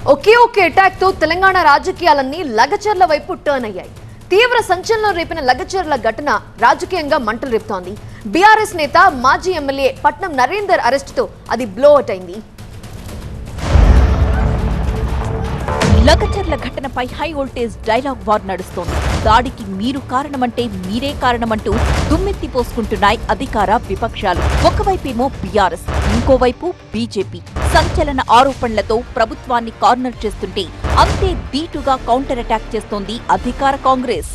ఒకే attack తో తెలంగాణ రాజకీయాలన్నీ లగచర్ల వైపు turn అయ్యాయి. తీవ్ర సంచలనం రేపిన లగచర్ల ఘటన రాజకీయంగా మంటలు రేపుతోంది. బీఆర్ఎస్ నేత మాజీ ఎమ్మెల్యే పట్నం నరేందర్ అరెస్ట్ తో అది బ్లో అవుట్ అయింది. లగచర్ల ఘటనపై హై వోల్టేజ్ డైలాగ్ వార్ నడుస్తోంది. దాడికి మీరు కారణమంటే మీరే కారణమంటూ దుమ్మెత్తి పోసుకుంటున్నాయి అధికార విపక్షాలు. ఒకవైపేమో బీఆర్ఎస్, ఇంకోవైపు బీజేపీ సంచలన ఆరోపణలతో ప్రభుత్వాన్ని కార్నర్ చేస్తుంటే అంతే ధీటుగా కౌంటర్ అటాక్ చేస్తోంది అధికార కాంగ్రెస్.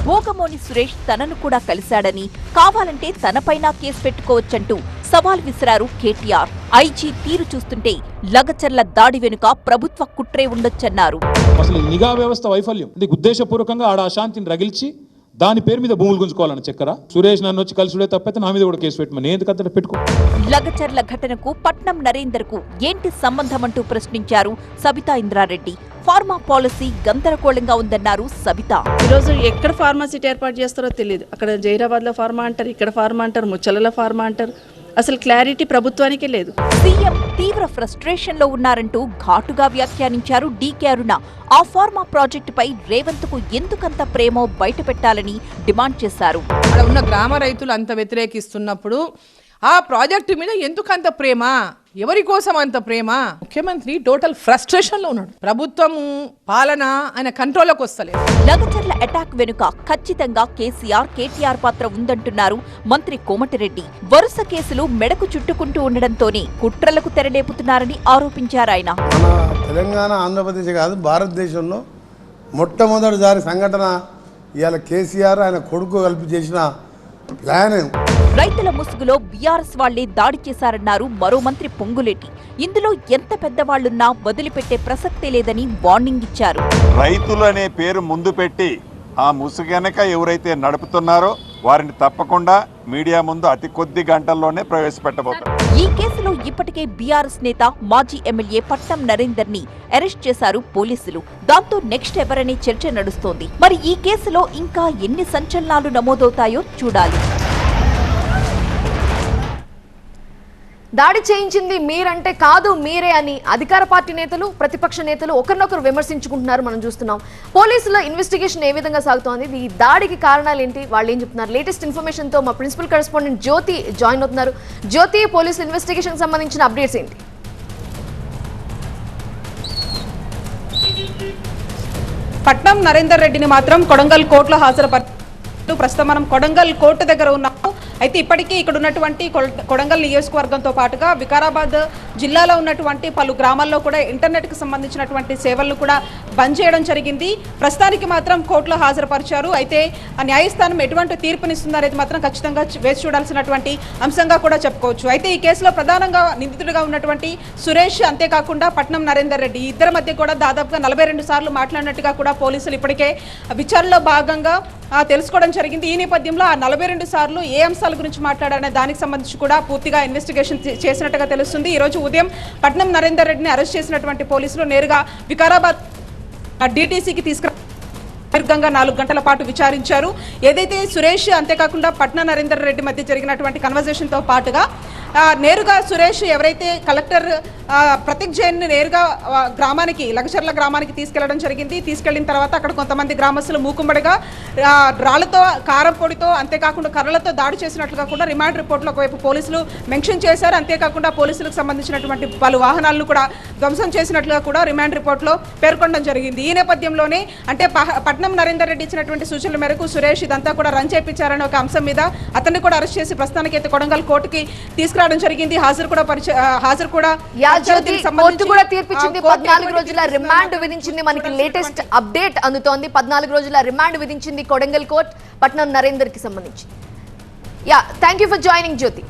భోగమోని సురేష్ తనను కూడా కలిశాడని, కావాలంటే తనపైన కేసు పెట్టుకోవచ్చంటూ సవాల్ విసిరారు కేటీఆర్. ఐజీ తీరు చూస్తుంటే లగచర్ల దాడి వెనుక ప్రభుత్వ కుట్రే ఉండొచ్చన్నారు. అసలు నిఘా వ్యవస్థ వైఫల్యం, ఉద్దేశపూర్వకంగా ఆడ అశాంతిని రగిల్చి దాని పేరు మీద భూములు గుంజుకోవాలని చక్కర సురేష్ నన్ను వచ్చి కలిసిడే తప్పైతే నా మీద కూడా కేసు పెట్టమని ఎందుకంటే పెట్టుకో. లగచర్ల ఘటనకు పట్నం నరేందర్ కు ఏంటి సంబంధం అంటూ ప్రశ్నించారు సబితా ఇంద్రారెడ్డి. ఫార్మా పాలసీ గందరగోళంగా ఉందన్నారు సబిత. ఈరోజు ఎక్కడ ఫార్మాసిటీ ఏర్పాటు చేస్తారో తెలియదు. అక్కడ జైరాబాద్ లో ఫార్మా అంటారు, ఇక్కడ ఫార్మా అంటారు, ముచ్చలలో ఫార్మా అంటారు. అసలు క్లారిటీ ప్రభుత్వానికే లేదు. సీఎం తీవ్ర ఫ్రస్ట్రేషన్ లో ఉన్నారంటూ ఘాటుగా వ్యాఖ్యానించారు డీకే అరుణ. ఆ ఫార్మా ప్రాజెక్టుపై రేవంత్ కు ఎందుకంత ప్రేమో బయట పెట్టాలని డిమాండ్ చేశారు. అక్కడ ఉన్న గ్రామ రైతులు అంత వ్యతిరేకిస్తున్నప్పుడు ఆ ప్రాజెక్టు మీద ఎందుకంత ప్రేమ, ఎవరి కోసం అంత ప్రేమ? ముఖ్యమంత్రి టోటల్ ఫ్రస్ట్రేషన్ లో ఉన్నాడు. ప్రభుత్వము పాలన ఆయన కంట్రోల్లోకి వస్తలేదు. లగచర్ల అటాక్ వెనుక ఖచ్చితంగా కేసీఆర్, కేటీఆర్ పాత్ర ఉందంటున్నారు మంత్రి కోమటిరెడ్డి. వరుస కేసులు మెడకు చుట్టుకుంటూ ఉండడంతోనే కుట్రలకు తెరలేపుతున్నారని ఆరోపించారు ఆయన. మన తెలంగాణ, ఆంధ్రప్రదేశ్ కాదు, భారతదేశంలో మొట్టమొదటిసారి సంఘటన ఇవాళ కేసీఆర్ ఆయన కొడుకు కలిపి చేసిన ప్లాన్. రైతుల ముసుగులో బీఆర్ఎస్ వాళ్లే దాడి చేశారన్నారు మరో మంత్రి పొంగులేటి. ఇందులో ఎంత పెద్దవాళ్లున్నా వదిలిపెట్టే ప్రసక్తే లేదని వార్నింగ్ ఇచ్చారు. రైతులు అనే పేరు ముందు పెట్టి ఆ ముసుగెనక ఎవరైతే నడుపుతున్నారో వారిని తప్పకుండా మీడియా ముందు అతి కొద్ది గంటల్లోనే ప్రవేశపెట్టబోతారు. ఈ కేసులో ఇప్పటికే బీఆర్ఎస్ నేత మాజీ ఎమ్మెల్యే పట్నం నరేందర్ ని అరెస్ట్ చేశారు పోలీసులు. దాంతో నెక్స్ట్ ఎవరనే చర్చ నడుస్తోంది. మరి ఈ కేసులో ఇంకా ఎన్ని సంచలనాలు నమోదవుతాయో చూడాలి. దాడి చేయించింది మీరంటే కాదు మీరే అని అధికార పార్టీ నేతలు, ప్రతిపక్ష నేతలు ఒకరినొకరు విమర్శించుకుంటున్నారు. మనం చూస్తున్నాం. పోలీసుల ఇన్వెస్టిగేషన్ ఏ విధంగా సాగుతోంది, ఈ దాడికి కారణాలు ఏంటి, వాళ్ళు ఏం చెప్తున్నారు? లేటెస్ట్ ఇన్ఫర్మేషన్ తో మా ప్రిన్సిపల్ కరెస్పాండెంట్ జ్యోతి జాయిన్ అవుతున్నారు. జ్యోతి, పోలీసు ఇన్వెస్టిగేషన్ సంబంధించిన అప్డేట్స్ ఏంటి? పట్నం నరేందర్ రెడ్డిని మాత్రం కొడంగల్ కోర్టులో హాజరుపరిచారు. ప్రస్తుతం మనం కొడంగల్ కోర్టు దగ్గర ఉన్నాము. అయితే ఇప్పటికీ ఇక్కడ ఉన్నటువంటి కొడంగల్ నియోజకవర్గంతో పాటుగా వికారాబాద్ జిల్లాలో ఉన్నటువంటి పలు గ్రామాల్లో కూడా ఇంటర్నెట్కి సంబంధించినటువంటి సేవలను కూడా బంద్ చేయడం జరిగింది. ప్రస్తుతానికి మాత్రం కోర్టులో హాజరుపరిచారు. అయితే ఆ న్యాయస్థానం ఎటువంటి తీర్పునిస్తుందనేది మాత్రం ఖచ్చితంగా వేచి చూడాల్సినటువంటి అంశంగా కూడా చెప్పుకోవచ్చు. అయితే ఈ కేసులో ప్రధానంగా నిందితుడిగా ఉన్నటువంటి సురేష్, అంతేకాకుండా పట్నం నరేందర్ రెడ్డి, ఇద్దరి మధ్య కూడా దాదాపుగా 42 సార్లు మాట్లాడినట్టుగా కూడా పోలీసులు ఇప్పటికే విచారణలో భాగంగా తెలుసుకోవడం జరిగింది. ఈ నేపథ్యంలో ఆ 42 సార్లు ఏ అంశాల గురించి మాట్లాడారనే దానికి సంబంధించి కూడా పూర్తిగా ఇన్వెస్టిగేషన్ చేసినట్టుగా తెలుస్తుంది. ఈ రోజు ఉదయం పట్నం నరేందర్ రెడ్డిని అరెస్ట్ చేసినటువంటి పోలీసులు నేరుగా వికారాబాద్ డీటీసీకి దీర్ఘంగా 4 గంటల పాటు విచారించారు. ఏదైతే సురేష్, అంతేకాకుండా పట్నం నరేందర్ రెడ్డి మధ్య జరిగినటువంటి కన్వర్జేషన్తో పాటుగా నేరుగా సురేష్ ఎవరైతే కలెక్టర్ ప్రతీక్ జైన్ నేరుగా గ్రామానికి, లగచర్ల గ్రామానికి తీసుకెళ్లడం జరిగింది. తీసుకెళ్లిన తర్వాత అక్కడ కొంతమంది గ్రామస్తులు మూకుమ్మడిగా రాళ్లతో, కారం పొడితో, అంతేకాకుండా కర్రలతో దాడి చేసినట్లుగా కూడా రిమాండ్ రిపోర్ట్లో ఒకవైపు పోలీసులు మెన్షన్ చేశారు. అంతేకాకుండా పోలీసులకు సంబంధించినటువంటి పలు వాహనాలను కూడా ధ్వంసం చేసినట్లుగా కూడా రిమాండ్ రిపోర్ట్లో పేర్కొనడం జరిగింది. ఈ నేపథ్యంలోనే అంటే పట్నం నరేందర్ రెడ్డి ఇచ్చినటువంటి సూచనల మేరకు సురేష్ ఇదంతా కూడా రన్ చేయించారనే ఒక అంశం మీద అతన్ని కూడా అరెస్ట్ చేసి ప్రస్తుతానికి అయితే కొడంగల్ కోర్టుకి తీసుకురావడం జరిగింది. హాజరు కూడా కోర్టు కూడా తీర్పిచ్చింది. 14 రోజుల రిమాండ్ విధించింది. మనకి లేటెస్ట్ అప్డేట్ అందుతోంది. 14 రోజుల రిమాండ్ విధించింది కొడంగల్ కోర్టు పట్నం నరేందర్ కి సంబంధించి. Thank you for joining Jyothi.